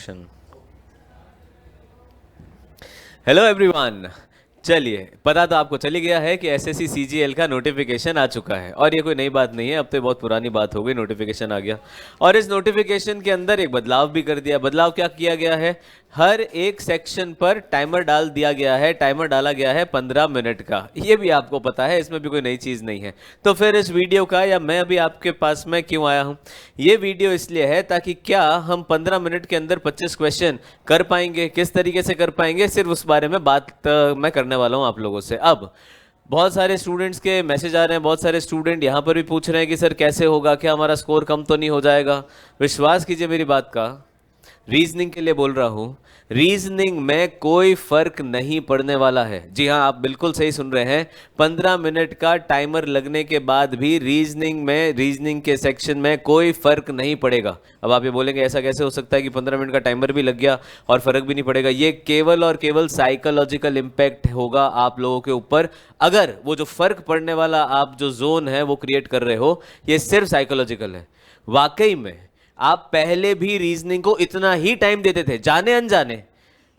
Session. Hello everyone, चलिए पता तो आपको चली गया है कि एसएससी सीजीएल का नोटिफिकेशन आ चुका है और ये कोई नई बात नहीं है, अब तो बहुत पुरानी बात हो गई, नोटिफिकेशन आ गया। और इस नोटिफिकेशन के अंदर एक बदलाव भी कर दिया। बदलाव क्या किया गया है, हर एक सेक्शन पर टाइमर डाल दिया गया है। टाइमर डाला गया है 15 मिनट का, ये भी आपको पता है, इसमें भी कोई नई चीज़ नहीं है। तो फिर इस वीडियो का, या मैं अभी आपके पास में क्यों आया हूँ, ये वीडियो इसलिए है ताकि क्या हम 15 मिनट के अंदर 25 क्वेश्चन कर पाएंगे, किस तरीके से कर पाएंगे, सिर्फ उस बारे में बात मैं करने वाला हूँ आप लोगों से। अब बहुत सारे स्टूडेंट्स के मैसेज आ रहे हैं, बहुत सारे स्टूडेंट यहाँ पर भी पूछ रहे हैं कि सर कैसे होगा, क्या हमारा स्कोर कम तो नहीं हो जाएगा। विश्वास कीजिए मेरी बात का, रीजनिंग के लिए बोल रहा हूं, रीजनिंग में कोई फर्क नहीं पड़ने वाला है। जी हाँ, आप बिल्कुल सही सुन रहे हैं, 15 मिनट का टाइमर लगने के बाद भी रीजनिंग के सेक्शन में कोई फर्क नहीं पड़ेगा। अब आप ये बोलेंगे ऐसा कैसे हो सकता है कि 15 मिनट का टाइमर भी लग गया और फर्क भी नहीं पड़ेगा। ये केवल और केवल साइकोलॉजिकल इंपैक्ट होगा आप लोगों के ऊपर। अगर वो जो फर्क पड़ने वाला आप जो जोन है वो क्रिएट कर रहे हो, ये सिर्फ साइकोलॉजिकल है। वाकई में आप पहले भी रीजनिंग को इतना ही टाइम देते थे, जाने अनजाने,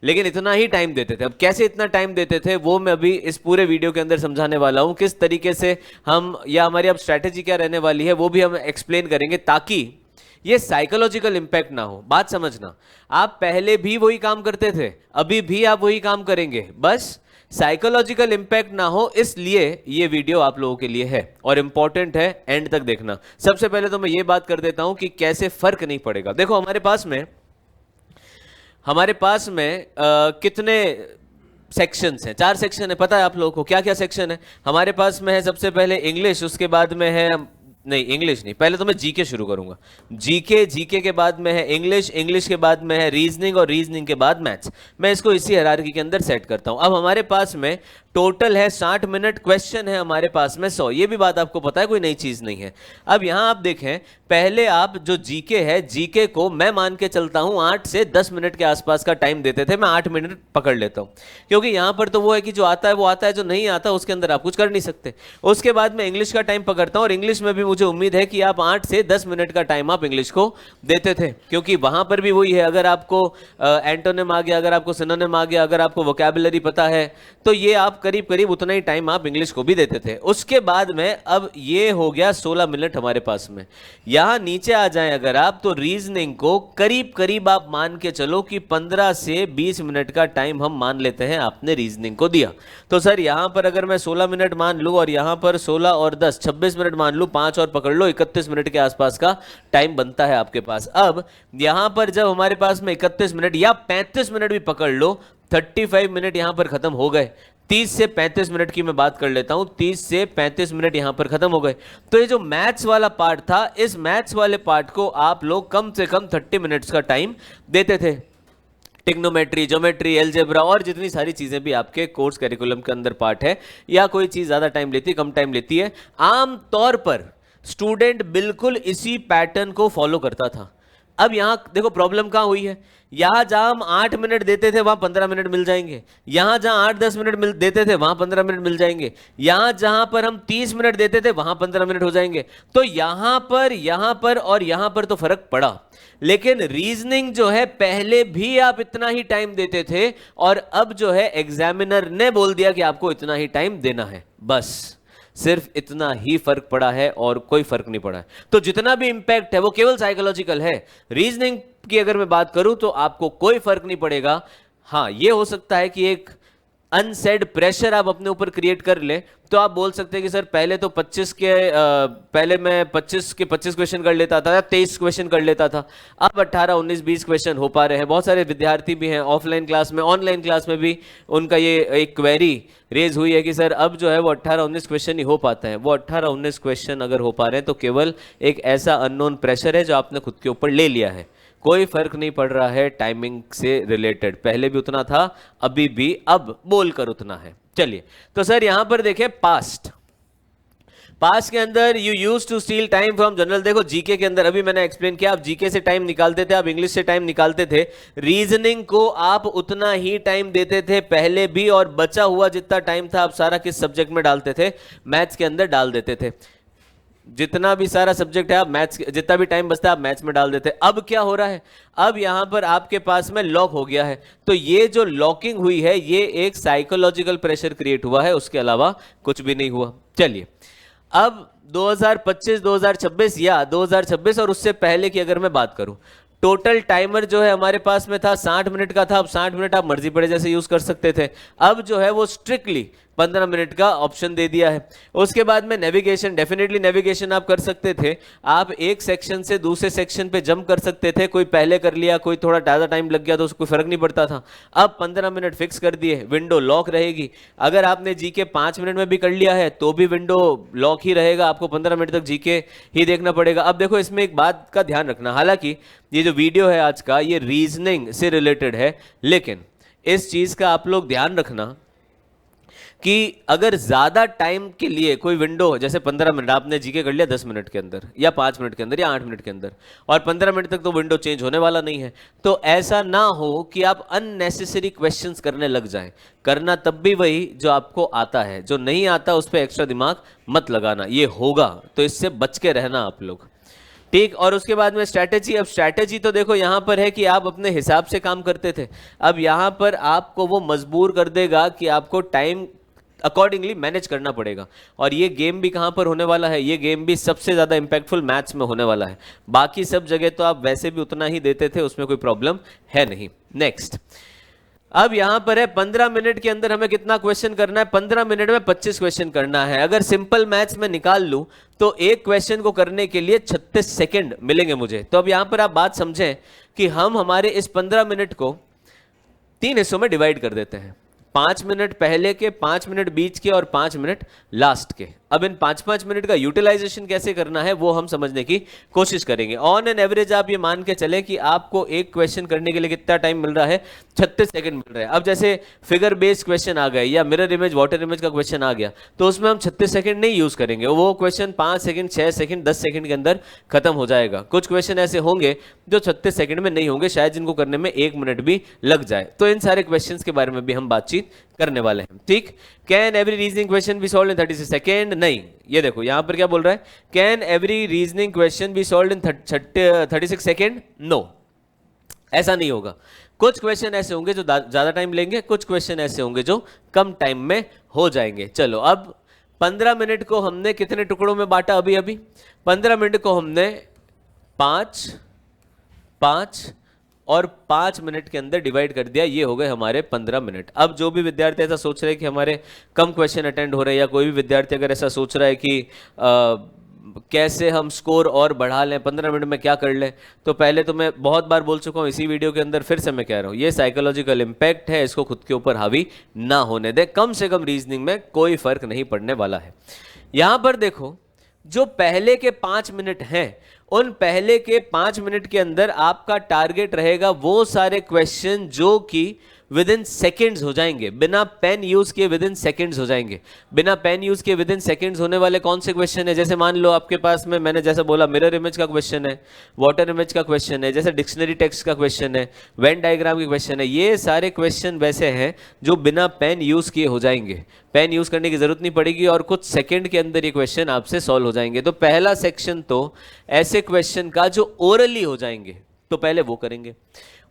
लेकिन इतना ही टाइम देते थे। अब कैसे इतना टाइम देते थे वो मैं अभी इस पूरे वीडियो के अंदर समझाने वाला हूं। किस तरीके से हम, या हमारी अब स्ट्रैटेजी क्या रहने वाली है, वो भी हम एक्सप्लेन करेंगे ताकि ये साइकोलॉजिकल इंपैक्ट ना हो। बात समझना, आप पहले भी वही काम करते थे, अभी भी आप वही काम करेंगे, बस साइकोलॉजिकल इंपैक्ट ना हो, इसलिए ये वीडियो आप लोगों के लिए है और इंपॉर्टेंट है, एंड तक देखना। सबसे पहले तो मैं ये बात कर देता हूं कि कैसे फर्क नहीं पड़ेगा। देखो हमारे पास में कितने सेक्शंस हैं, 4 सेक्शन है। पता है आप लोगों को क्या क्या सेक्शन है हमारे पास में है? सबसे पहले इंग्लिश, उसके बाद में है, नहीं इंग्लिश नहीं, पहले तो मैं जीके शुरू करूंगा। जीके के बाद में है इंग्लिश के बाद में है रीजनिंग और रीजनिंग के बाद मैथ्स। मैं इसको इसी हायरार्की के अंदर सेट करता हूं। अब हमारे पास में टोटल है 60 मिनट, क्वेश्चन है हमारे पास में 100। ये भी बात आपको पता है, कोई नई चीज नहीं है। अब यहां आप देखें, पहले आप जो जीके है, जीके को मैं मान के चलता हूं 8 से 10 मिनट के आसपास का टाइम देते थे, मैं 8 मिनट पकड़ लेता हूं, क्योंकि यहां पर तो वो है कि जो आता है वो आता है, जो नहीं आता उसके अंदर आप कुछ कर नहीं सकते। उसके बाद मैं इंग्लिश का टाइम पकड़ता हूं, और इंग्लिश में भी मुझे उम्मीद है कि आप 8 से 10 मिनट का टाइम आप इंग्लिश को देते थे, क्योंकि वहां पर भी वही है, अगर आपको एंटोनिम आ गया, अगर आपको सिनोनिम आ गया, अगर आपको वोकैबुलरी पता है, तो ये आप करीब करीब उतना ही टाइम आप इंग्लिश को भी देते थे। उसके बाद में अब ये हो गया 16 मिनट हमारे पास में। यहां नीचे आ जाएं अगर आप, तो रीजनिंग को करीब करीब आप मान के चलो कि 15 से 20 मिनट का टाइम हम मान लेते हैं आपने रीजनिंग को दिया। तो सर यहां पर अगर मैं 16 मिनट मान लूं, और यहां पर 16 और 10 26 मिनट मान लूं, 5 और पकड़ लो, 31 मिनट के आसपास का टाइम बनता है आपके पास। अब यहां पर जब हमारे पास में 31 मिनट या 35 मिनट भी पकड़ लो, 35 मिनट यहां पर खत्म हो गए। 30 से 35 मिनट की मैं बात कर लेता हूं, 30 से 35 मिनट यहां पर खत्म हो गए। तो ये जो मैथ्स वाला पार्ट था, इस मैथ्स वाले पार्ट को आप लोग कम से कम 30 मिनट्स का टाइम देते थे। टिग्नोमेट्री, ज्योमेट्री, एलजेब्रा और जितनी सारी चीजें भी आपके कोर्स करिकुलम के अंदर पार्ट है, या कोई चीज ज्यादा टाइम लेती है, कम टाइम लेती है, आम तौर पर स्टूडेंट बिल्कुल इसी पैटर्न को फॉलो करता था। अब यहां देखो प्रॉब्लम कहां हुई है, यहां जहां हम 8 मिनट देते थे वहां 15 मिनट मिल जाएंगे, यहां जहां 8-10 मिनट देते थे वहां 15 मिनट मिल जाएंगे, यहां जहां पर हम 30 मिनट देते थे वहां 15 मिनट हो जाएंगे। तो यहां पर और यहां पर तो फर्क पड़ा, लेकिन रीजनिंग जो है पहले भी आप इतना ही टाइम देते थे, और अब जो है एग्जामिनर ने बोल दिया कि आपको इतना ही टाइम देना है, बस सिर्फ इतना ही फर्क पड़ा है और कोई फर्क नहीं पड़ा है। तो जितना भी इंपैक्ट है वो केवल साइकोलॉजिकल है। रीजनिंग की अगर मैं बात करूं तो आपको कोई फर्क नहीं पड़ेगा। हां, ये हो सकता है कि एक अनसेड प्रेशर आप अपने ऊपर क्रिएट कर ले, तो आप बोल सकते हैं कि सर पहले तो 25 के पहले मैं 25 के 25 क्वेश्चन कर लेता था, 23 क्वेश्चन कर लेता था, अब 18, 19, 20 क्वेश्चन हो पा रहे हैं। बहुत सारे विद्यार्थी भी हैं ऑफलाइन क्लास में, ऑनलाइन क्लास में भी उनका ये एक क्वेरी रेज हुई है कि सर अब जो है वो 18-19 क्वेश्चन ही हो पाता है। वो 18-19 क्वेश्चन अगर हो पा रहे हैं तो केवल एक ऐसा अननोन प्रेशर है जो आपने खुद के ऊपर ले लिया है। कोई फर्क नहीं पड़ रहा है टाइमिंग से रिलेटेड, पहले भी उतना था, अभी भी अब बोलकर उतना है। चलिए, तो सर यहां पर देखें पास्ट के अंदर you use to steal time from general. देखो जीके के अंदर अभी मैंने एक्सप्लेन किया, आप जीके से टाइम निकालते थे, आप इंग्लिश से टाइम निकालते थे, रीजनिंग को आप उतना ही टाइम देते थे पहले भी, और बचा हुआ जितना टाइम था आप सारा किस सब्जेक्ट में डालते थे, मैथ्स के अंदर डाल देते थे। जितना भी सारा सब्जेक्ट है आप मैथ्स, जितना भी टाइम बचता है आप मैथ्स में डाल देते हैं। अब क्या हो रहा है, अब यहां पर आपके पास में लॉक हो गया है। तो ये जो लॉकिंग हुई है ये एक साइकोलॉजिकल प्रेशर क्रिएट हुआ है, उसके अलावा कुछ भी नहीं हुआ। चलिए अब 2025, 2026 या 2026 और उससे पहले की अगर मैं बात करूं, टोटल टाइमर जो है हमारे पास में था 60 मिनट का था। अब 60 मिनट आप मर्जी पड़े जैसे यूज कर सकते थे। अब जो है वो स्ट्रिक्टली 15 मिनट का ऑप्शन दे दिया है। उसके बाद में नेविगेशन, डेफिनेटली नेविगेशन आप कर सकते थे। आप एक सेक्शन से दूसरे सेक्शन पे जंप कर सकते थे, कोई पहले कर लिया, कोई थोड़ा ज़्यादा टाइम लग गया तो उसको फर्क नहीं पड़ता था। अब 15 मिनट फिक्स कर दिए, विंडो लॉक रहेगी। अगर आपने जीके 5 मिनट में भी कर लिया है तो भी विंडो लॉक ही रहेगा, आपको 15 मिनट तक जीके ही देखना पड़ेगा। अब देखो इसमें एक बात का ध्यान रखना, हालांकि ये जो वीडियो है आज का ये रीजनिंग से रिलेटेड है, लेकिन इस चीज का आप लोग ध्यान रखना कि अगर ज्यादा टाइम के लिए कोई विंडो हो, जैसे 15 मिनट आपने जीके कर लिया 10 मिनट के अंदर या 5 मिनट के अंदर या 8 मिनट के अंदर, और 15 मिनट तक तो विंडो चेंज होने वाला नहीं है, तो ऐसा ना हो कि आप अननेसेसरी क्वेश्चंस करने लग जाएं। करना तब भी वही जो आपको आता है, जो नहीं आता उस पर एक्स्ट्रा दिमाग मत लगाना। ये होगा तो इससे बच के रहना आप लोग, ठीक। और उसके बाद में स्ट्रैटेजी। अब स्ट्रैटेजी तो देखो यहां पर है कि आप अपने हिसाब से काम करते थे, अब यहां पर आपको वो मजबूर कर देगा कि आपको टाइम अकॉर्डिंगली मैनेज करना पड़ेगा। और ये गेम भी कहां पर होने वाला है, ये गेम भी सबसे ज्यादा इंपैक्टफुल मैथ्स में होने वाला है। बाकी सब जगह तो आप वैसे भी उतना ही देते थे, उसमें कोई प्रॉब्लम है नहीं। नेक्स्ट, अब यहां पर है 15 मिनट के अंदर हमें कितना क्वेश्चन करना है, 15 मिनट में 25 क्वेश्चन करना है। अगर सिंपल मैथ्स में निकाल लूं तो एक क्वेश्चन को करने के लिए 36 सेकंड मिलेंगे मुझे। तो अब यहां पर आप बात समझें कि हम हमारे इस 15 मिनट को 3 हिस्सों में डिवाइड कर देते हैं, 5 मिनट पहले के, 5 मिनट बीच के और 5 मिनट लास्ट के। अब इन 5-5 मिनट का यूटिलाइजेशन कैसे करना है वो हम समझने की कोशिश करेंगे। ऑन एन एवरेज आप ये मान के चले कि आपको एक क्वेश्चन करने के लिए कितना टाइम मिल रहा है, 36 सेकंड मिल रहा है। अब जैसे फिगर बेस्ड क्वेश्चन आ गए या मिरर इमेज, वाटर इमेज का क्वेश्चन आ गया तो उसमें हम 36 सेकंड नहीं यूज करेंगे, वो क्वेश्चन 5 सेकंड, 6 सेकंड, 10 सेकंड के अंदर खत्म हो जाएगा। कुछ क्वेश्चन ऐसे होंगे जो 36 सेकंड में नहीं होंगे, शायद जिनको करने में 1 मिनट भी लग जाए। तो इन सारे क्वेश्चंस के बारे में भी हम बातचीत करने वाले हैं, ठीक। Can every reasoning question be solved in 36 second? नहीं, ये देखो यहां पर क्या बोल रहा है, can every reasoning question be solved in 36 second? No, ऐसा नहीं होगा। कुछ क्वेश्चन ऐसे होंगे जो ज्यादा टाइम लेंगे, कुछ क्वेश्चन ऐसे होंगे जो कम टाइम में हो जाएंगे। चलो अब 15 मिनट को हमने कितने टुकड़ों में बांटा, अभी 15 मिनट को हमने 5, 5 और 5 मिनट के अंदर डिवाइड कर दिया, ये हो गए हमारे 15 मिनट। अब जो भी विद्यार्थी ऐसा सोच रहे हैं कि हमारे कम क्वेश्चन अटेंड हो रहे हैं, या कोई भी विद्यार्थी अगर ऐसा सोच रहा है कि कैसे हम स्कोर और बढ़ा लें, 15 मिनट में क्या कर लें, तो पहले तो मैं बहुत बार बोल चुका हूं इसी वीडियो के अंदर, फिर से मैं कह रहा हूं, ये साइकोलॉजिकल इंपैक्ट है, इसको खुद के ऊपर हावी ना होने दे। कम से कम रीजनिंग में कोई फर्क नहीं पड़ने वाला है। यहां पर देखो जो पहले के 5 मिनट हैं, उन पहले के 5 मिनट के अंदर आपका टारगेट रहेगा वो सारे क्वेश्चन जो कि विद इन सेकेंड्स हो जाएंगे, बिना पेन यूज किए विद इन सेकेंड्स हो जाएंगे। बिना पेन यूज किए विद इन सेकेंड्स होने वाले कौन से क्वेश्चन है, जैसे मान लो आपके पास में, मैंने जैसा बोला, मिरर इमेज का क्वेश्चन है, वाटर इमेज का क्वेश्चन है, जैसे डिक्शनरी टेक्स्ट का क्वेश्चन है, वेन डायग्राम के क्वेश्चन है, ये सारे क्वेश्चन वैसे हैं जो बिना पेन यूज किए हो जाएंगे, पेन यूज करने की जरूरत नहीं पड़ेगी और कुछ सेकंड के अंदर ये क्वेश्चन आपसे सॉल्व हो जाएंगे। तो पहला सेक्शन तो ऐसे क्वेश्चन का जो ओरली हो जाएंगे, तो पहले वो करेंगे।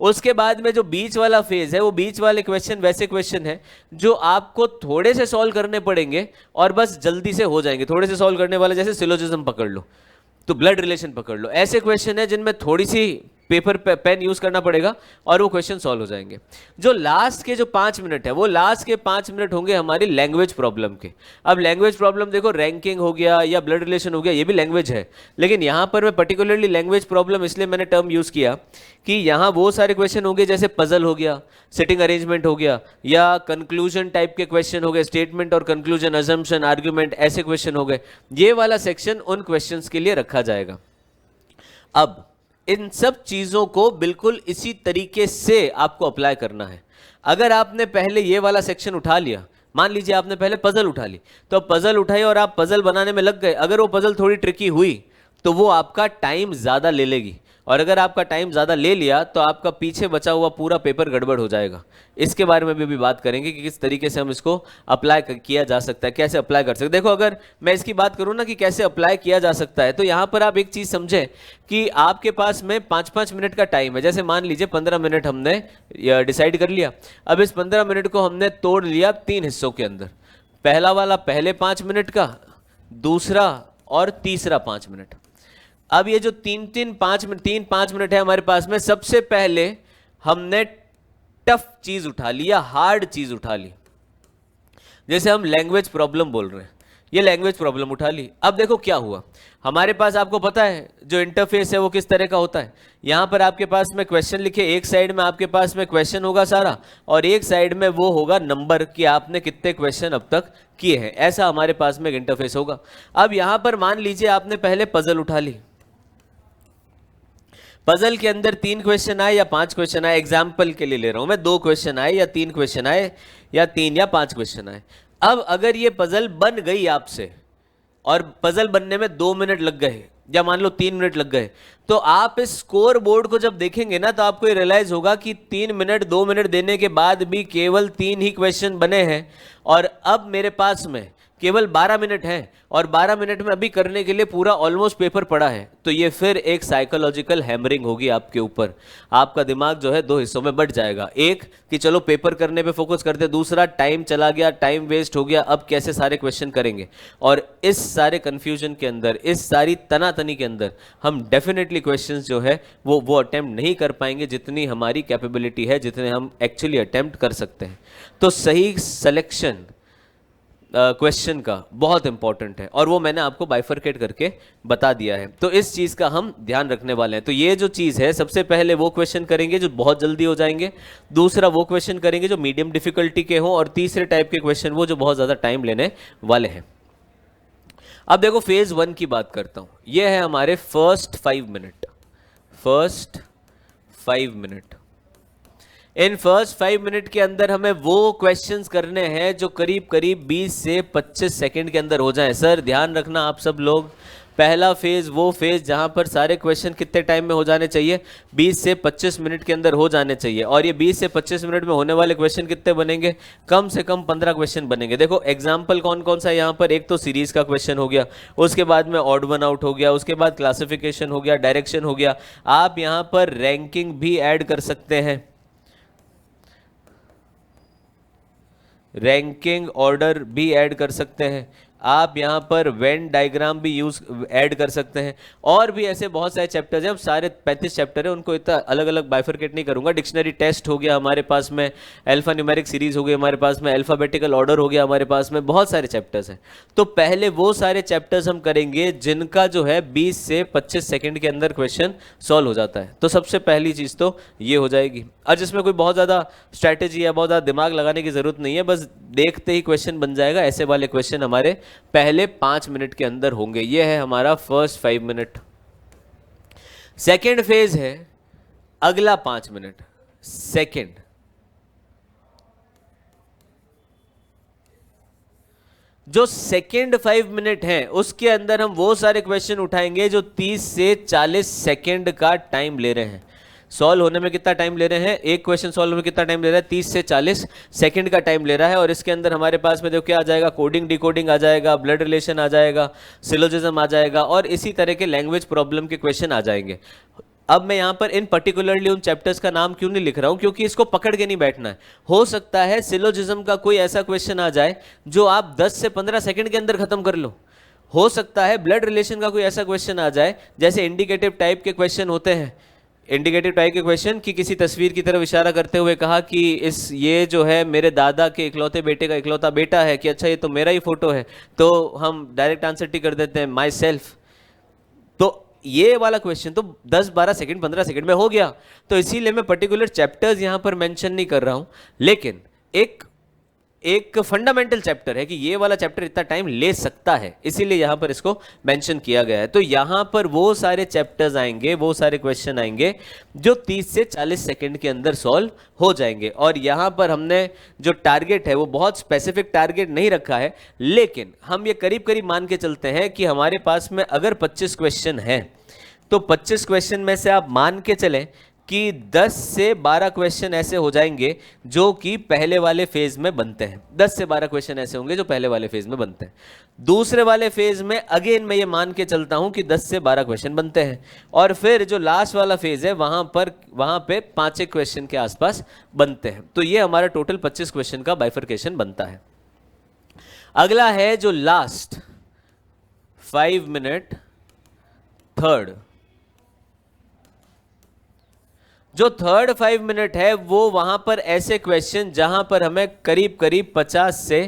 उसके बाद में जो बीच वाला फेज है, वो बीच वाले क्वेश्चन वैसे क्वेश्चन है जो आपको थोड़े से सॉल्व करने पड़ेंगे और बस जल्दी से हो जाएंगे। थोड़े से सॉल्व करने वाले, जैसे सिलोजिज्म पकड़ लो, तो ब्लड रिलेशन पकड़ लो, ऐसे क्वेश्चन है जिनमें थोड़ी सी पेपर पेन यूज करना पड़ेगा और वो क्वेश्चन सॉल्व हो जाएंगे। जो लास्ट के जो 5 मिनट है, वो लास्ट के 5 मिनट होंगे हमारी लैंग्वेज प्रॉब्लम के। अब लैंग्वेज प्रॉब्लम देखो, रैंकिंग हो गया या ब्लड रिलेशन हो गया, ये भी लैंग्वेज है, लेकिन यहां पर मैं पर्टिकुलरली लैंग्वेज प्रॉब्लम इसलिए मैंने टर्म यूज किया कि यहां वो सारे क्वेश्चन होंगे जैसे पजल हो गया, सिटिंग अरेंजमेंट हो गया, या कंक्लूजन टाइप के क्वेश्चन हो गए, स्टेटमेंट और कंक्लूजन, अजम्पशन, आर्ग्यूमेंट, ऐसे क्वेश्चन हो गए। ये वाला सेक्शन उन क्वेश्चन के लिए रखा जाएगा। अब इन सब चीजों को बिल्कुल इसी तरीके से आपको अप्लाई करना है। अगर आपने पहले ये वाला सेक्शन उठा लिया, मान लीजिए आपने पहले पजल उठा ली, तो पजल उठाई और आप पजल बनाने में लग गए, अगर वो पजल थोड़ी ट्रिकी हुई तो वो आपका टाइम ज्यादा ले लेगी, और अगर आपका टाइम ज़्यादा ले लिया तो आपका पीछे बचा हुआ पूरा पेपर गड़बड़ हो जाएगा। इसके बारे में भी अभी बात करेंगे कि किस तरीके से हम इसको अप्लाई किया जा सकता है, कैसे अप्लाई कर सकते हैं। देखो, अगर मैं इसकी बात करूँ ना कि कैसे अप्लाई किया जा सकता है, तो यहाँ पर आप एक चीज़ समझें कि आपके पास में 5-5 मिनट का टाइम है। जैसे मान लीजिए 15 मिनट हमने डिसाइड कर लिया। अब इस 15 मिनट को हमने तोड़ लिया 3 हिस्सों के अंदर। पहला वाला पहले 5 मिनट का, दूसरा और तीसरा 5 मिनट। अब ये जो 3-5 मिनट है हमारे पास में, सबसे पहले हमने टफ चीज उठा ली या हार्ड चीज उठा ली। जैसे हम लैंग्वेज प्रॉब्लम बोल रहे हैं, ये लैंग्वेज प्रॉब्लम उठा ली। अब देखो क्या हुआ हमारे पास, आपको पता है जो इंटरफेस है वो किस तरह का होता है। यहां पर आपके पास में क्वेश्चन लिखे, एक साइड में आपके पास में क्वेश्चन होगा सारा, और एक साइड में वो होगा नंबर कि आपने कितने क्वेश्चन अब तक किए हैं। ऐसा हमारे पास में एक इंटरफेस होगा। अब यहां पर मान लीजिए आपने पहले पजल उठा ली। पजल के अंदर 3 क्वेश्चन आए या 5 क्वेश्चन आए, एग्जाम्पल के लिए ले रहा हूं मैं, 2 क्वेश्चन आए या 3 क्वेश्चन आए या 3 या 5 क्वेश्चन आए। अब अगर ये पजल बन गई आपसे और पजल बनने में 2 मिनट लग गए या मान लो 3 मिनट लग गए, तो आप इस स्कोर बोर्ड को जब देखेंगे ना, तो आपको ये रियलाइज होगा कि 3 मिनट 2 मिनट देने के बाद भी केवल 3 ही क्वेश्चन बने हैं, और अब मेरे पास में केवल 12 मिनट हैं, और 12 मिनट में अभी करने के लिए पूरा ऑलमोस्ट पेपर पड़ा है। तो ये फिर एक साइकोलॉजिकल हैमरिंग होगी आपके ऊपर। आपका दिमाग जो है 2 हिस्सों में बट जाएगा। एक कि चलो पेपर करने पे फोकस करते, दूसरा टाइम चला गया, टाइम वेस्ट हो गया, अब कैसे सारे क्वेश्चन करेंगे। और इस सारे कंफ्यूजन के अंदर, इस सारी तनातनी के अंदर हम डेफिनेटली क्वेश्चंस जो है वो अटेम्प्ट नहीं कर पाएंगे जितनी हमारी कैपेबिलिटी है, जितने हम एक्चुअली अटेम्प्ट कर सकते हैं। तो सही सिलेक्शन क्वेश्चन का बहुत इंपॉर्टेंट है, और वो मैंने आपको बाइफरकेट करके बता दिया है। तो इस चीज का हम ध्यान रखने वाले हैं। तो ये जो चीज है, सबसे पहले वो क्वेश्चन करेंगे जो बहुत जल्दी हो जाएंगे, दूसरा वो क्वेश्चन करेंगे जो मीडियम डिफिकल्टी के हों, और तीसरे टाइप के क्वेश्चन वो जो बहुत ज्यादा टाइम लेने वाले हैं। अब देखो फेज 1 की बात करता हूं। ये है हमारे first 5 minute. In first 5 minute के अंदर हमें वो क्वेश्चंस करने हैं जो करीब करीब 20 से 25 सेकंड के अंदर हो जाएं। सर ध्यान रखना आप सब लोग, पहला फेज वो फेज जहां पर सारे क्वेश्चन कितने टाइम में हो जाने चाहिए, 20 से 25 मिनट के अंदर हो जाने चाहिए। और ये 20 से 25 मिनट में होने वाले क्वेश्चन कितने बनेंगे, कम से कम 15 क्वेश्चन बनेंगे। देखो एग्जाम्पल कौन कौन सा है यहाँ पर, एक तो सीरीज का क्वेश्चन हो गया, उसके बाद में ऑड वन आउट हो गया, उसके बाद क्लासिफिकेशन हो गया, डायरेक्शन हो गया। आप यहाँ पर रैंकिंग भी ऐड कर सकते हैं, रैंकिंग ऑर्डर भी ऐड कर सकते हैं, आप यहाँ पर वेन डायग्राम भी यूज ऐड कर सकते हैं, और भी ऐसे बहुत सारे चैप्टर्स हैं। अब सारे 35 चैप्टर है, उनको इतना अलग अलग बाइफरकेट नहीं करूंगा। डिक्शनरी टेस्ट हो गया हमारे पास में, अल्फा न्यूमेरिक सीरीज हो गई हमारे पास में, अल्फाबेटिकल ऑर्डर हो गया हमारे पास में, बहुत सारे चैप्टर्स हैं। तो पहले वो सारे चैप्टर्स हम करेंगे जिनका जो है 20 से 25 सेकेंड के अंदर क्वेश्चन सॉल्व हो जाता है। तो सबसे पहली चीज तो ये हो जाएगी। आज इसमें कोई बहुत ज्यादा स्ट्रैटेजी या बहुत ज्यादा दिमाग लगाने की जरूरत नहीं है, बस देखते ही क्वेश्चन बन जाएगा। ऐसे वाले क्वेश्चन हमारे पहले 5 मिनट के अंदर होंगे। ये है हमारा फर्स्ट 5 मिनट। सेकेंड फेज है अगला 5 मिनट। सेकेंड जो सेकेंड 5 मिनट है उसके अंदर हम वो सारे क्वेश्चन उठाएंगे जो 30 से 40 सेकेंड का टाइम ले रहे हैं। सॉल्व होने में कितना टाइम ले रहे हैं, एक क्वेश्चन सॉल्व होने में कितना टाइम ले रहा है, 30 से 40 सेकंड का टाइम ले रहा है। और इसके अंदर हमारे पास में देखो क्या आ जाएगा, कोडिंग डिकोडिंग आ जाएगा, ब्लड रिलेशन आ जाएगा, सिलोजिज्म आ जाएगा, और इसी तरह के लैंग्वेज प्रॉब्लम के क्वेश्चन आ जाएंगे। अब मैं यहां पर इन पर्टिकुलरली उन चैप्टर्स का नाम क्यों नहीं लिख रहा हूं, क्योंकि इसको पकड़ के नहीं बैठना है। हो सकता है सिलोजिज्म का कोई ऐसा क्वेश्चन आ जाए जो आप 10 से 15 सेकंड के अंदर खत्म कर लो। हो सकता है ब्लड रिलेशन का कोई ऐसा क्वेश्चन आ जाए, जैसे इंडिकेटिव टाइप के क्वेश्चन होते हैं, इंडिकेटिव टाइप के क्वेश्चन की किसी तस्वीर की तरफ इशारा करते हुए कहा कि ये जो है मेरे दादा के इकलौते बेटे का इकलौता बेटा है, कि अच्छा ये तो मेरा ही फोटो है, तो हम डायरेक्ट आंसर टिक कर देते हैं माई सेल्फ। तो ये वाला क्वेश्चन तो 10, 12 सेकंड, 15 सेकंड में हो गया। तो इसीलिए मैं पर्टिकुलर चैप्टर्स यहां पर मेंशन नहीं कर रहा हूं, लेकिन एक फंडामेंटल चैप्टर है कि ये वाला चैप्टर इतना टाइम ले सकता है, इसीलिए यहां पर इसको मेंशन किया गया है। तो यहां पर वो सारे चैप्टर्स आएंगे, वो सारे क्वेश्चन आएंगे जो 30 से 40 सेकंड के अंदर सॉल्व हो जाएंगे। और यहां पर हमने जो टारगेट है वो बहुत स्पेसिफिक टारगेट नहीं रखा है, लेकिन हम ये करीब करीब मान के चलते हैं कि हमारे पास में अगर 25 क्वेश्चन है तो 25 क्वेश्चन में से आप मान के चलें कि 10 से 12 क्वेश्चन ऐसे हो जाएंगे जो कि पहले वाले फेज में बनते हैं। 10 से 12 क्वेश्चन ऐसे होंगे जो पहले वाले फेज में बनते हैं। दूसरे वाले फेज में अगेन मैं ये मान के चलता हूं कि 10 से 12 क्वेश्चन बनते हैं, और फिर जो लास्ट वाला फेज है वहां पे 5 क्वेश्चन के आसपास बनते हैं। तो ये हमारा टोटल 25 क्वेश्चन का बाइफर्केशन बनता है। अगला है जो लास्ट 5 मिनट थर्ड। जो थर्ड 5 मिनट है वो वहां पर ऐसे क्वेश्चन जहां पर हमें करीब करीब 50 से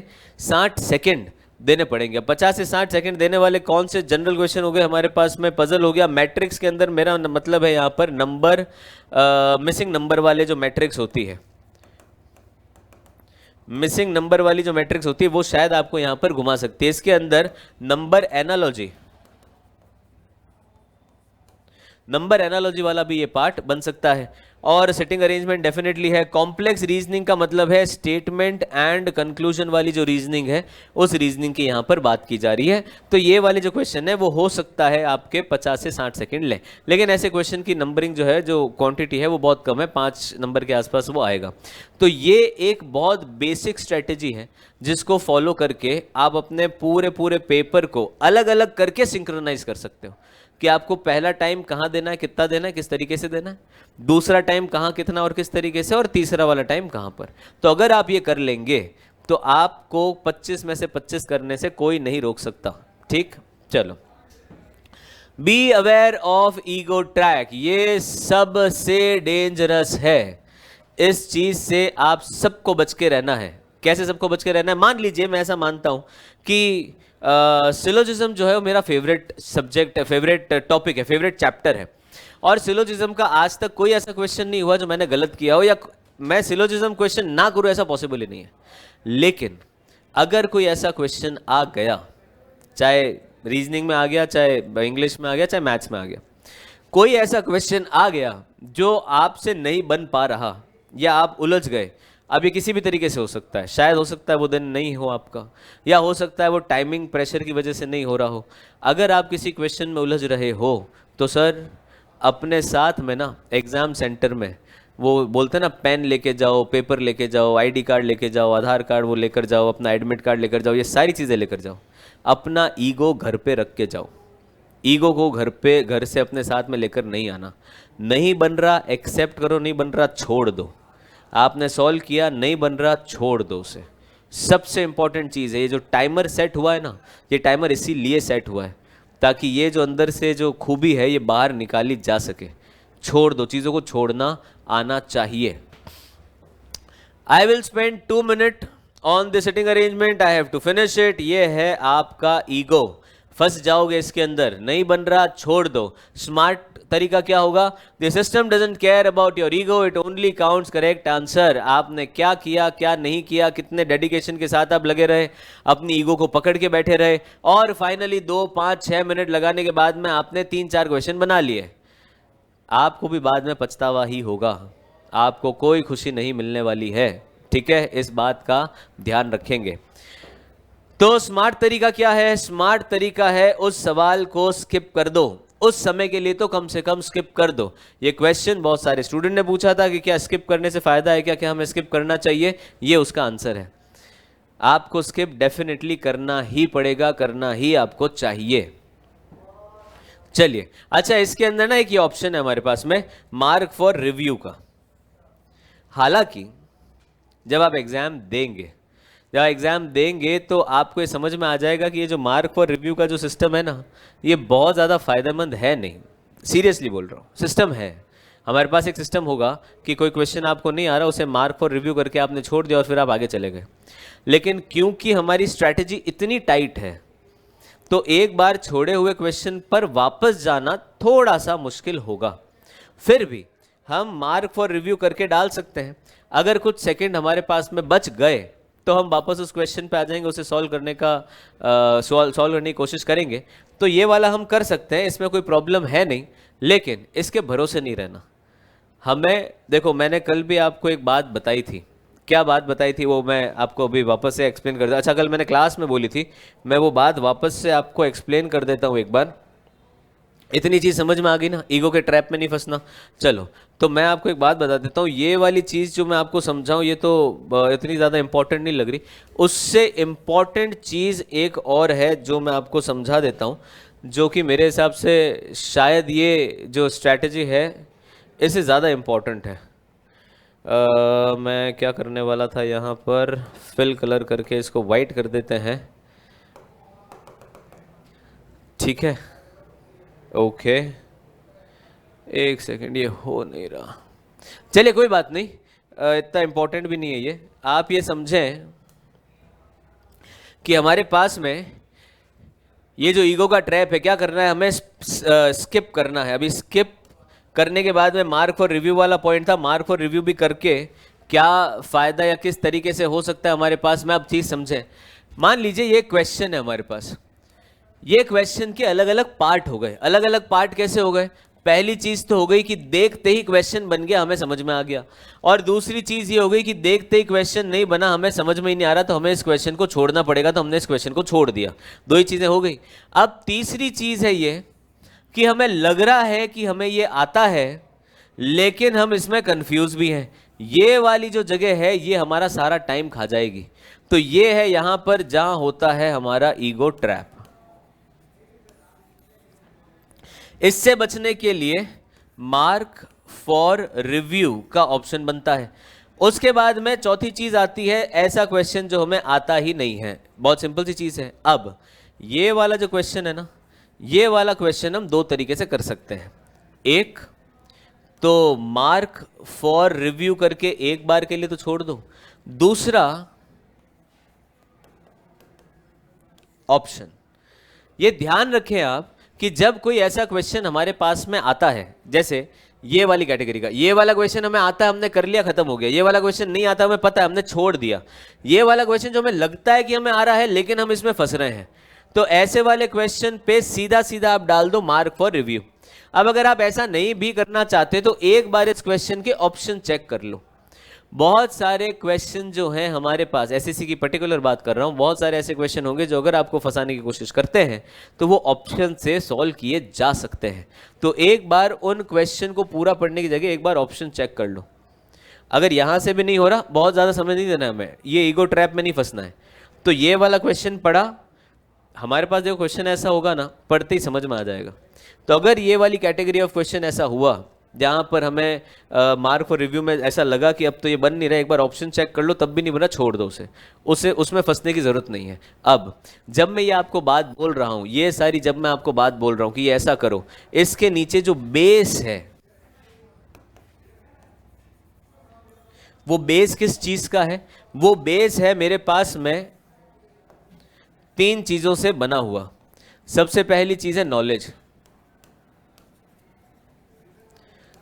60 सेकंड देने पड़ेंगे। 50 से 60 सेकंड देने वाले कौन से जनरल क्वेश्चन हो गए हमारे पास में? पजल हो गया। मैट्रिक्स के अंदर मेरा मतलब है यहां पर नंबर मिसिंग नंबर वाले जो मैट्रिक्स होती है, मिसिंग नंबर वाली जो मैट्रिक्स होती है वो शायद आपको यहां पर घुमा सकती है। इसके अंदर नंबर एनालॉजी वाला भी ये पार्ट बन सकता है। और सेटिंग अरेंजमेंट डेफिनेटली है। कॉम्प्लेक्स रीजनिंग का मतलब है स्टेटमेंट एंड कंक्लूजन वाली जो रीजनिंग है उस रीजनिंग की यहां पर बात की जा रही है। तो ये वाले जो क्वेश्चन है वो हो सकता है आपके 50 से 60 सेकंड लें, लेकिन ऐसे क्वेश्चन की नंबरिंग जो है, जो क्वांटिटी है वो बहुत कम है, 5 नंबर के आसपास वो आएगा। तो ये एक बहुत बेसिक स्ट्रेटेजी है जिसको फॉलो करके आप अपने पूरे पेपर को अलग अलग करके सिंक्रोनाइज कर सकते हो कि आपको पहला टाइम कहाँ देना है, कितना देना है, किस तरीके से देना है, दूसरा टाइम कहाँ कितना और किस तरीके से, और तीसरा वाला टाइम कहाँ पर। तो अगर आप ये कर लेंगे तो आपको 25 में से 25 करने से कोई नहीं रोक सकता। ठीक, चलो। Be aware of ego track, ये सबसे डेंजरस है। इस चीज से आप सबको बच के रहना है। कैसे सबको बच के रहना है? मान लीजिए मैं ऐसा मानता हूं कि सिलोजिज्म जो है वो मेरा फेवरेट सब्जेक्ट है, फेवरेट टॉपिक है, फेवरेट चैप्टर है, और सिलोजिज्म का आज तक कोई ऐसा क्वेश्चन नहीं हुआ जो मैंने गलत किया हो, या मैं सिलोजिज्म क्वेश्चन ना करूं, ऐसा पॉसिबल ही नहीं है। लेकिन अगर कोई ऐसा क्वेश्चन आ गया, चाहे रीजनिंग में आ गया, चाहे इंग्लिश में आ गया, चाहे मैथ्स में आ गया, कोई ऐसा क्वेश्चन आ गया जो आपसे नहीं बन पा रहा या आप उलझ गए, अब ये किसी भी तरीके से हो सकता है, शायद हो सकता है वो दिन नहीं हो आपका, या हो सकता है वो टाइमिंग प्रेशर की वजह से नहीं हो रहा हो। अगर आप किसी क्वेश्चन में उलझ रहे हो तो सर अपने साथ में ना एग्ज़ाम सेंटर में वो बोलते हैं ना, पेन लेके जाओ, पेपर लेके जाओ, आईडी कार्ड लेके जाओ, आधार कार्ड वो लेकर जाओ, अपना एडमिट कार्ड लेकर जाओ, ये सारी चीज़ें लेकर जाओ। अपना ईगो घर पे रख के जाओ। ईगो को घर से अपने साथ में लेकर नहीं आना। नहीं बन रहा एक्सेप्ट करो, नहीं बन रहा छोड़ दो। आपने सॉल्व किया, नहीं बन रहा छोड़ दो उसे। सबसे इंपॉर्टेंट चीज़ है ये जो टाइमर सेट हुआ है ना, ये टाइमर इसीलिए सेट हुआ है ताकि ये जो अंदर से जो खूबी है ये बाहर निकाली जा सके। छोड़ दो, चीज़ों को छोड़ना आना चाहिए। I will spend 2 minute on the sitting arrangement, I have to finish it. ये है आपका ईगो, फंस जाओगे इसके अंदर। नहीं बन रहा छोड़ दो। स्मार्ट तरीका क्या होगा? The system doesn't care about your ego, it only counts correct answer. आपने क्या किया, क्या नहीं किया, कितने डेडिकेशन के साथ आप लगे रहे, अपनी ईगो को पकड़ के बैठे रहे, और फाइनली 2, 5, 6 मिनट लगाने के बाद में आपने 3-4 क्वेश्चन बना लिए। आपको भी बाद में पछतावा ही होगा, आपको कोई खुशी नहीं मिलने वाली है। ठीक है, इस बात का ध्यान रखेंगे। तो स्मार्ट तरीका क्या है? स्मार्ट तरीका है उस सवाल को स्किप कर दो, उस समय के लिए तो कम से कम स्किप कर दो। ये क्वेश्चन बहुत सारे स्टूडेंट ने पूछा था कि क्या स्किप करने से फायदा है, क्या हमें स्किप करना चाहिए? ये उसका आंसर है। आपको स्किप डेफिनेटली करना ही पड़ेगा, करना ही आपको चाहिए। चलिए, अच्छा, इसके अंदर ना एक ये ऑप्शन है हमारे पास में, मार्क फॉर रिव्यू का। हालांकि जब आप एग्जाम देंगे तो आपको ये समझ में आ जाएगा कि ये जो मार्क फॉर रिव्यू का जो सिस्टम है ना, ये बहुत ज़्यादा फायदेमंद है नहीं। सीरियसली बोल रहा हूँ, सिस्टम है। हमारे पास एक सिस्टम होगा कि कोई क्वेश्चन आपको नहीं आ रहा, उसे मार्क फॉर रिव्यू करके आपने छोड़ दिया और फिर आप आगे चले गए। लेकिन क्योंकि हमारी स्ट्रैटेजी इतनी टाइट है तो एक बार छोड़े हुए क्वेश्चन पर वापस जाना थोड़ा सा मुश्किल होगा। फिर भी हम मार्क फॉर रिव्यू करके डाल सकते हैं। अगर कुछ सेकंड हमारे पास में बच गए तो हम वापस उस क्वेश्चन पे आ जाएंगे, उसे सॉल्व करने की कोशिश करेंगे। तो ये वाला हम कर सकते हैं, इसमें कोई प्रॉब्लम है नहीं। लेकिन इसके भरोसे नहीं रहना हमें। देखो, मैंने कल भी आपको एक बात बताई थी। क्या बात बताई थी वो मैं आपको अभी वापस से एक्सप्लेन कर दूँ। अच्छा, कल मैंने क्लास में बोली थी, मैं वो बात वापस से आपको एक्सप्लेन कर देता हूँ एक बार। इतनी चीज समझ में आ गई ना, ईगो के ट्रैप में नहीं फंसना। चलो, तो मैं आपको एक बात बता देता हूँ, ये वाली चीज जो मैं आपको समझाऊं ये तो इतनी ज्यादा इंपॉर्टेंट नहीं लग रही। उससे इंपॉर्टेंट चीज एक और है जो मैं आपको समझा देता हूँ, जो कि मेरे हिसाब से शायद ये जो स्ट्रैटेजी है इससे ज़्यादा इम्पॉर्टेंट है। मैं क्या करने वाला था यहाँ पर, फिल कलर करके इसको वाइट कर देते हैं, ठीक है। ओके, एक सेकंड, ये हो नहीं रहा, चलिए कोई बात नहीं, इतना इम्पोर्टेंट भी नहीं है ये। आप ये समझें कि हमारे पास में ये जो ईगो का ट्रैप है, क्या करना है हमें, स्किप करना है। अभी स्किप करने के बाद में मार्क फॉर रिव्यू वाला पॉइंट था, मार्क फॉर रिव्यू भी करके क्या फ़ायदा या किस तरीके से हो सकता है हमारे पास में, आप चीज़ समझें। मान लीजिए ये क्वेश्चन है हमारे पास, ये क्वेश्चन के अलग अलग पार्ट हो गए। अलग अलग पार्ट कैसे हो गए? पहली चीज तो हो गई कि देखते ही क्वेश्चन बन गया, हमें समझ में आ गया। और दूसरी चीज ये हो गई कि देखते ही क्वेश्चन नहीं बना, हमें समझ में ही नहीं आ रहा, तो हमें इस क्वेश्चन को छोड़ना पड़ेगा, तो हमने इस क्वेश्चन को छोड़ दिया। दो ही चीजें हो गई। अब तीसरी चीज है ये कि हमें लग रहा है कि हमें ये आता है, लेकिन हम इसमें कंफ्यूज भी हैं। ये वाली जो जगह है ये हमारा सारा टाइम खा जाएगी। तो ये है यहां पर जहां होता है हमारा ईगो ट्रैप। इससे बचने के लिए मार्क फॉर रिव्यू का ऑप्शन बनता है। उसके बाद में चौथी चीज आती है, ऐसा क्वेश्चन जो हमें आता ही नहीं है। बहुत सिंपल सी चीज है। अब ये वाला जो क्वेश्चन है ना, ये वाला क्वेश्चन हम दो तरीके से कर सकते हैं। एक तो मार्क फॉर रिव्यू करके एक बार के लिए तो छोड़ दो। दूसरा ऑप्शन, ये ध्यान रखें आप कि जब कोई ऐसा क्वेश्चन हमारे पास में आता है, जैसे ये वाली कैटेगरी का, ये वाला क्वेश्चन हमें आता है, हमने कर लिया, खत्म हो गया। ये वाला क्वेश्चन नहीं आता, हमें पता है, हमने छोड़ दिया। ये वाला क्वेश्चन जो हमें लगता है कि हमें आ रहा है लेकिन हम इसमें फंस रहे हैं, तो ऐसे वाले क्वेश्चन पे सीधा सीधा आप डाल दो मार्क फॉर रिव्यू। अब अगर आप ऐसा नहीं भी करना चाहते तो एक बार इस क्वेश्चन के ऑप्शन चेक कर लो। बहुत सारे क्वेश्चन जो हैं हमारे पास, एसएससी की पर्टिकुलर बात कर रहा हूं, बहुत सारे ऐसे क्वेश्चन होंगे जो अगर आपको फंसाने की कोशिश करते हैं तो वो ऑप्शन से सॉल्व किए जा सकते हैं। तो एक बार उन क्वेश्चन को पूरा पढ़ने की जगह एक बार ऑप्शन चेक कर लो। अगर यहां से भी नहीं हो रहा, बहुत ज़्यादा समय नहीं देना है हमें, ये ईगो ट्रैप में नहीं फंसना है। तो ये वाला क्वेश्चन पढ़ा, हमारे पास जो क्वेश्चन ऐसा होगा ना, पढ़ते ही समझ में आ जाएगा। तो अगर ये वाली कैटेगरी ऑफ क्वेश्चन ऐसा हुआ जहां पर हमें मार्क फॉर रिव्यू में ऐसा लगा कि अब तो ये बन नहीं रहा, एक बार ऑप्शन चेक कर लो, तब भी नहीं बना, छोड़ दो उसे उसमें फंसने की जरूरत नहीं है। अब जब मैं ये आपको बात बोल रहा हूं, ये सारी जब मैं आपको बात बोल रहा हूं कि ये ऐसा करो, इसके नीचे जो बेस है, वो बेस किस चीज का है? वो बेस है मेरे पास में तीन चीजों से बना हुआ। सबसे पहली चीज है नॉलेज,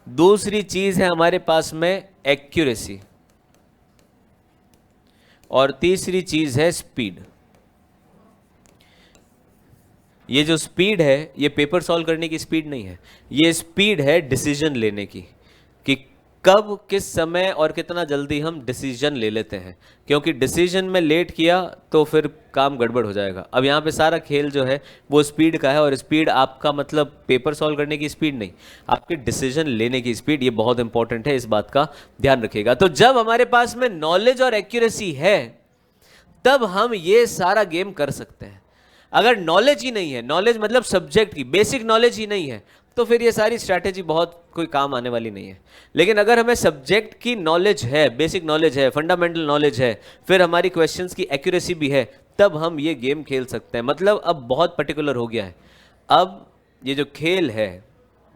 दूसरी चीज है हमारे पास में एक्यूरेसी, और तीसरी चीज है स्पीड। ये जो स्पीड है, ये पेपर सॉल्व करने की स्पीड नहीं है, ये स्पीड है डिसीजन लेने की, कि कब किस समय और कितना जल्दी हम डिसीजन ले लेते हैं। क्योंकि डिसीजन में लेट किया तो फिर काम गड़बड़ हो जाएगा। अब यहाँ पे सारा खेल जो है वो स्पीड का है, और स्पीड आपका मतलब पेपर सॉल्व करने की स्पीड नहीं, आपके डिसीजन लेने की स्पीड। ये बहुत इंपॉर्टेंट है, इस बात का ध्यान रखिएगा। तो जब हमारे पास में नॉलेज और एक्यूरेसी है तब हम ये सारा गेम कर सकते हैं। अगर नॉलेज ही नहीं है, नॉलेज मतलब सब्जेक्ट की बेसिक नॉलेज ही नहीं है, तो फिर ये सारी स्ट्रैटेजी बहुत कोई काम आने वाली नहीं है। लेकिन अगर हमें सब्जेक्ट की नॉलेज है, बेसिक नॉलेज है, फंडामेंटल नॉलेज है, फिर हमारी क्वेश्चंस की एक्यूरेसी भी है, तब हम ये गेम खेल सकते हैं। मतलब अब बहुत पर्टिकुलर हो गया है। अब ये जो खेल है,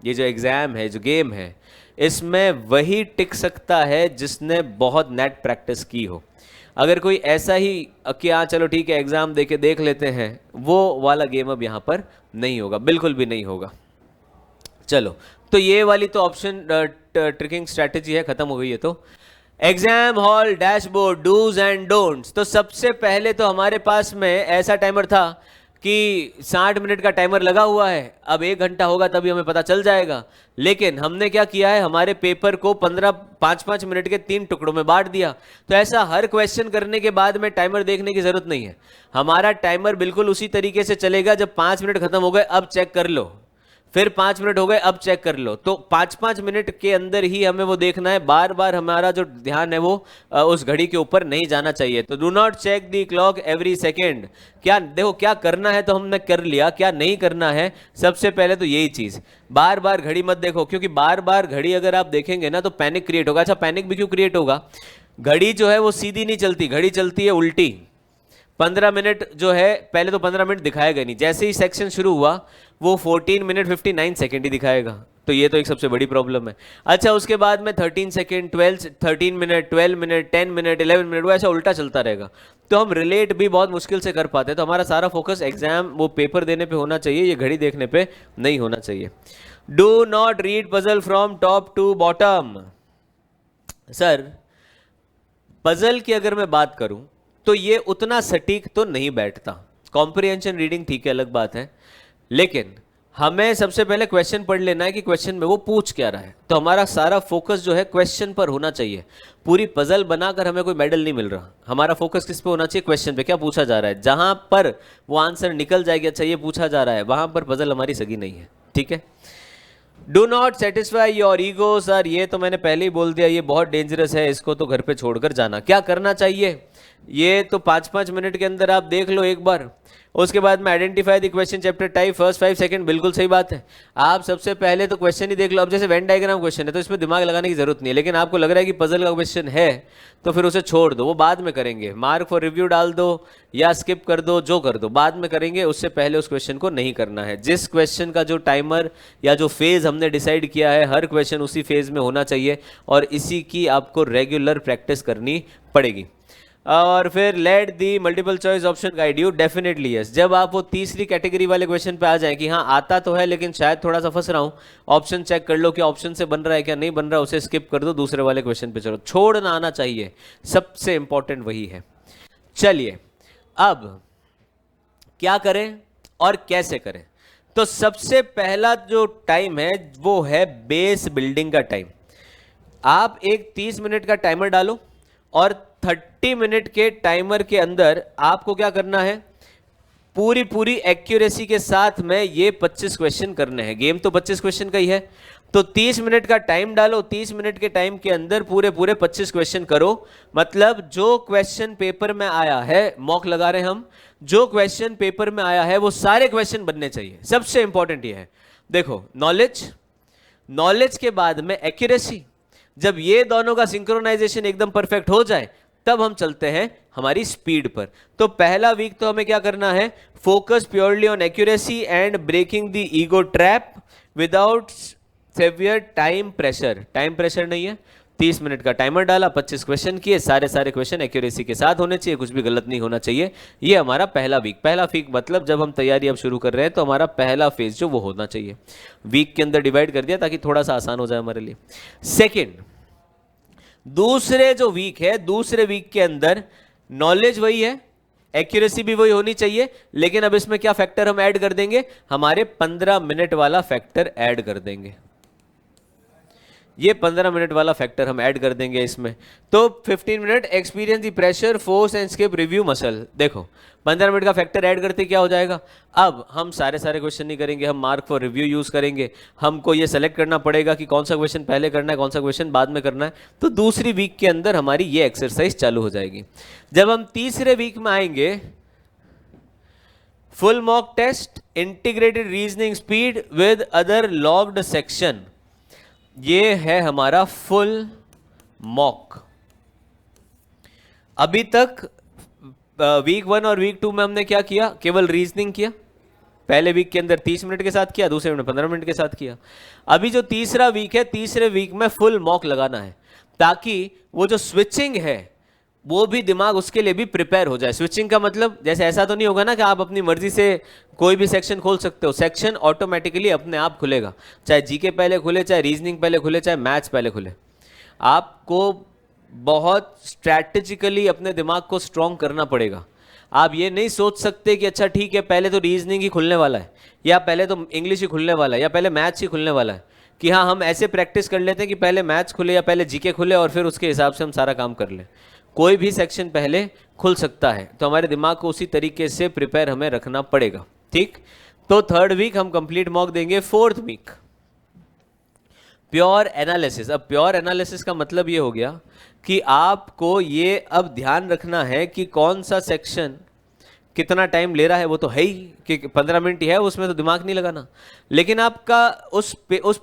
ये जो एग्ज़ाम है, जो गेम है, इसमें वही टिक सकता है जिसने बहुत नेट प्रैक्टिस की हो। अगर कोई ऐसा ही कि हाँ चलो ठीक है एग्ज़ाम दे के देख लेते हैं, वो वाला गेम अब यहाँ पर नहीं होगा, बिल्कुल भी नहीं होगा। चलो, तो ये वाली तो ऑप्शन ट्रिकिंग स्ट्रैटेजी है, खत्म हो गई है। तो exam hall dashboard dos and don'ts. तो सबसे पहले तो हमारे पास में ऐसा टाइमर था कि 60 मिनट का टाइमर लगा हुआ है, अब 1 घंटा होगा तभी हमें पता चल जाएगा। लेकिन हमने क्या किया है, हमारे पेपर को 5-5 मिनट के 3 टुकड़ों में बांट दिया। तो ऐसा हर क्वेश्चन करने के बाद में टाइमर देखने की जरूरत नहीं है। हमारा टाइमर बिल्कुल उसी तरीके से चलेगा, जब 5 मिनट खत्म हो गए अब चेक कर लो, फिर 5 मिनट हो गए, अब चेक कर लो। तो 5-5 मिनट के अंदर ही हमें वो देखना है, बार बार हमारा जो ध्यान है वो उस घड़ी के ऊपर नहीं जाना चाहिए। तो do not check the clock every second. क्या देखो, क्या करना है तो हमने कर लिया, क्या नहीं करना है सबसे पहले तो यही चीज, बार बार घड़ी मत देखो, क्योंकि बार बार घड़ी अगर आप देखेंगे ना तो पैनिक क्रिएट होगा। अच्छा, पैनिक भी क्यों क्रिएट होगा? घड़ी जो है वो सीधी नहीं चलती, घड़ी चलती है उल्टी। 15 मिनट जो है, पहले तो 15 मिनट दिखाएगा नहीं, जैसे ही सेक्शन शुरू हुआ वो 14 मिनट 59 सेकेंड ही दिखाएगा। तो ये तो एक सबसे बड़ी प्रॉब्लम है। अच्छा, उसके बाद में 13 second, 13 minute, 12 minute, 10 minute, 11 minute, वो ऐसा उल्टा चलता रहेगा। तो हम रिलेट भी बहुत मुश्किल से कर पाते हैं। तो हमारा सारा फोकस एग्जाम, वो पेपर देने पे होना चाहिए, ये घड़ी देखने पे नहीं होना चाहिए। Do not read puzzle from top to bottom. Sir, puzzle की अगर मैं बात करूं तो ये उतना सटीक तो नहीं बैठता। कॉम्प्रिहेंशन रीडिंग ठीक है, अलग बात है, लेकिन हमें सबसे पहले क्वेश्चन पढ़ लेना है कि क्वेश्चन में वो पूछ क्या रहा है। तो हमारा सारा फोकस जो है क्वेश्चन पर होना चाहिए। पूरी पजल बनाकर हमें कोई मेडल नहीं मिल रहा। हमारा फोकस किस पे होना चाहिए? क्वेश्चन पे, क्या पूछा जा रहा है। जहां पर वो आंसर निकल जाएगी, अच्छा ये पूछा जा रहा है, वहां पर पजल हमारी सगी नहीं है। ठीक है। Do not satisfy your ego. Sir, ये तो मैंने पहले ही बोल दिया, ये बहुत डेंजरस है, इसको तो घर पे छोड़कर जाना। क्या करना चाहिए? ये तो 5-5 मिनट के अंदर आप देख लो एक बार। उसके बाद में identify the question chapter type first 5 second. बिल्कुल सही बात है, आप सबसे पहले तो क्वेश्चन ही देख लो। अब जैसे वेन डायग्राम क्वेश्चन है तो इसमें दिमाग लगाने की जरूरत नहीं है, लेकिन आपको लग रहा है कि पजल का क्वेश्चन है तो फिर उसे छोड़ दो, वो बाद में करेंगे। मार्क फॉर रिव्यू डाल दो या स्किप कर दो, जो कर दो, बाद में करेंगे। उससे पहले उस क्वेश्चन को नहीं करना है। जिस क्वेश्चन का जो टाइमर या जो फेज हमने डिसाइड किया है, हर क्वेश्चन उसी फेज में होना चाहिए और इसी की आपको रेगुलर प्रैक्टिस करनी पड़ेगी। और फिर let the multiple choice option guide you. Definitely yes. जब आप वो तीसरी कैटेगरी वाले क्वेश्चन पे आ जाए कि हाँ आता तो है लेकिन शायद थोड़ा सा फंस रहा हूँ, ऑप्शन चेक कर लो कि ऑप्शन से बन रहा है क्या नहीं बन रहा, उसे स्किप कर दो, दूसरे वाले क्वेश्चन पे चलो। छोड़ना आना चाहिए, सबसे इंपॉर्टेंट वही है। चलिए, अब क्या करें और कैसे करें? तो सबसे पहला जो टाइम है वो है बेस बिल्डिंग का टाइम। आप एक 30 मिनट का टाइमर डालो और 30 मिनट के टाइमर के अंदर आपको क्या करना है? पूरी एक्यूरेसी के साथ में ये 25 क्वेश्चन करने हैं। गेम तो 25 क्वेश्चन का ही है। तो 30 मिनट का टाइम डालो, 30 मिनट के टाइम के अंदर पूरे 25 क्वेश्चन करो। मतलब जो क्वेश्चन पेपर में आया है, मॉक लगा रहे हैं हम, जो क्वेश्चन पेपर में आया है वो सारे क्वेश्चन बनने चाहिए। सबसे इंपॉर्टेंट ये है, देखो, नॉलेज के बाद में एक्यूरेसी। जब ये दोनों का सिंक्रोनाइजेशन एकदम परफेक्ट हो जाए तब हम चलते हैं हमारी स्पीड पर। तो पहला वीक तो हमें क्या करना है? Focus purely on accuracy and breaking the ego trap without severe time pressure. Time pressure नहीं है। 30 मिनट का टाइमर डाला, 25 क्वेश्चन किए, सारे क्वेश्चन एक्यूरेसी के साथ होने चाहिए, कुछ भी गलत नहीं होना चाहिए। ये हमारा पहला वीक। पहला वीक मतलब जब हम तैयारी अब शुरू कर रहे हैं तो हमारा पहला फेज जो वो होना चाहिए। वीक के अंदर डिवाइड कर दिया ताकि थोड़ा सा आसान हो जाए हमारे लिए। सेकेंड, दूसरे जो वीक है, दूसरे वीक के अंदर नॉलेज वही है, एक्यूरेसी भी वही होनी चाहिए, लेकिन अब इसमें क्या फैक्टर हम ऐड कर देंगे? हमारे 15 मिनट वाला फैक्टर ऐड कर देंगे। ये 15 मिनट वाला फैक्टर हम ऐड कर देंगे इसमें। तो 15 minute experience the pressure, force and skip review muscle. देखो, 15 मिनट का फैक्टर ऐड करते क्या हो जाएगा? अब हम सारे क्वेश्चन नहीं करेंगे, हम मार्क फॉर रिव्यू यूज करेंगे। हमको ये सेलेक्ट करना पड़ेगा कि कौन सा क्वेश्चन पहले करना है, कौन सा क्वेश्चन बाद में करना है। तो दूसरी वीक के अंदर हमारी ये एक्सरसाइज चालू हो जाएगी। जब हम तीसरे वीक में आएंगे, full mock test, integrated reasoning speed with other logged section. ये है हमारा फुल मॉक। अभी तक वीक 1 और वीक 2 में हमने क्या किया? केवल रीजनिंग किया। पहले वीक के अंदर 30 मिनट के साथ किया, दूसरे में 15 मिनट के साथ किया। अभी जो तीसरा वीक है, तीसरे वीक में फुल मॉक लगाना है ताकि वो जो स्विचिंग है वो भी दिमाग उसके लिए भी प्रिपेयर हो जाए। स्विचिंग का मतलब जैसे ऐसा तो नहीं होगा ना कि आप अपनी मर्जी से कोई भी सेक्शन खोल सकते हो। सेक्शन ऑटोमेटिकली अपने आप खुलेगा, चाहे जीके पहले खुले, चाहे रीजनिंग पहले खुले, चाहे मैथ्स पहले खुले। आपको बहुत स्ट्रैटेजिकली अपने दिमाग को स्ट्रॉन्ग करना पड़ेगा। आप ये नहीं सोच सकते कि अच्छा ठीक है पहले तो रीजनिंग ही खुलने वाला है, या पहले तो इंग्लिश ही खुलने वाला है, या पहले मैथ्स ही खुलने वाला है, कि हाँ हम ऐसे प्रैक्टिस कर लेते हैं कि पहले मैथ्स खुले या पहले जीके खुले और फिर उसके हिसाब से हम सारा काम कर लें। कोई भी सेक्शन पहले खुल सकता है, तो हमारे दिमाग को उसी तरीके से प्रिपेयर हमें रखना पड़ेगा। ठीक, तो थर्ड वीक हम कंप्लीट मॉक देंगे। Fourth week pure analysis. अब प्योर एनालिसिस का मतलब ये हो गया कि आपको ये अब ध्यान रखना है कि कौन सा सेक्शन कितना टाइम ले रहा है। वो तो है ही कि 15 मिनट ही है, उसमें तो दिमाग नहीं लगाना। लेकिन आपका उस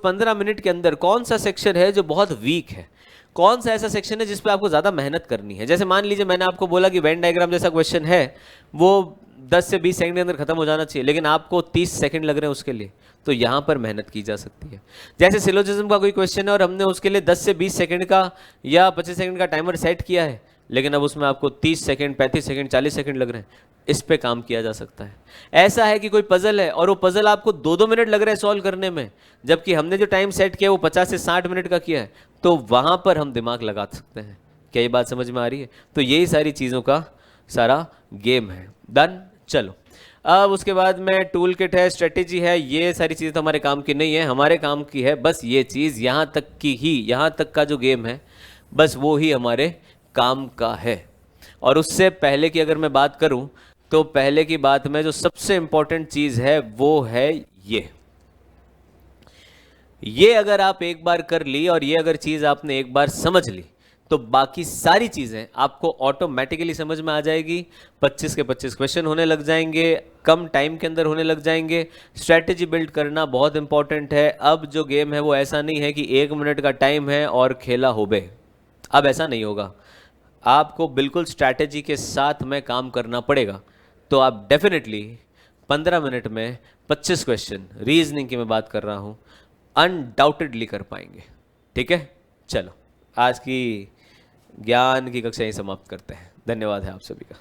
15 मिनट के अंदर कौन सा सेक्शन है जो बहुत वीक है, कौन सा ऐसा सेक्शन है जिस पे आपको ज़्यादा मेहनत करनी है। जैसे मान लीजिए मैंने आपको बोला कि वेन डायग्राम जैसा क्वेश्चन है, वो 10 से 20 सेकंड के अंदर खत्म हो जाना चाहिए, लेकिन आपको 30 सेकंड लग रहे हैं उसके लिए, तो यहाँ पर मेहनत की जा सकती है। जैसे सिलोजिज्म का कोई क्वेश्चन है और हमने उसके लिए 10 से 20 सेकंड का या 25 सेकंड का टाइमर सेट किया है, लेकिन अब उसमें आपको 30 सेकंड, 35 सेकंड, 40 सेकंड लग रहे हैं, इस पे काम किया जा सकता है। ऐसा है कि कोई पजल है और वो पजल आपको 2-2 मिनट लग रहे हैं सॉल्व करने में, जबकि हमने जो टाइम सेट किया वो 50 से 60 मिनट का किया है, तो वहां पर हम दिमाग लगा सकते हैं। क्या ये बात समझ में आ रही है? तो यही सारी चीज़ों का सारा गेम है। डन। चलो अब उसके बाद में टूल किट है, स्ट्रेटेजी है, ये सारी चीज़ें तो हमारे काम की नहीं है, हमारे काम की है बस ये चीज़, यहाँ तक की ही, यहाँ तक का जो गेम है बस वो ही हमारे काम का है। और उससे पहले की अगर मैं बात करूं तो पहले की बात में जो सबसे इंपॉर्टेंट चीज है वो है ये अगर आप एक बार कर ली और ये अगर चीज आपने एक बार समझ ली तो बाकी सारी चीजें आपको ऑटोमेटिकली समझ में आ जाएगी। 25 के 25 क्वेश्चन होने लग जाएंगे, कम टाइम के अंदर होने लग जाएंगे। स्ट्रैटेजी बिल्ड करना बहुत इंपॉर्टेंट है। अब जो गेम है वो ऐसा नहीं है कि 1 मिनट का टाइम है और खेला हो बे, अब ऐसा नहीं होगा। आपको बिल्कुल स्ट्रैटेजी के साथ में काम करना पड़ेगा। तो आप डेफिनेटली 15 मिनट में 25 क्वेश्चन, रीजनिंग की मैं बात कर रहा हूं, अनडाउटेडली कर पाएंगे। ठीक है, चलो आज की ज्ञान की कक्षा यहीं समाप्त करते हैं। धन्यवाद है आप सभी का।